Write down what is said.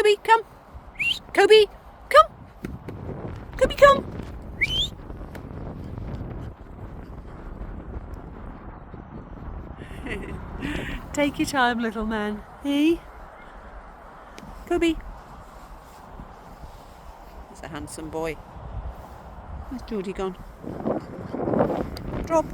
Kobe, come. Kobe, come. Kobe, come. Take your time, little man. Hey? Kobe. He's a handsome boy. Where's Geordie gone? Drop.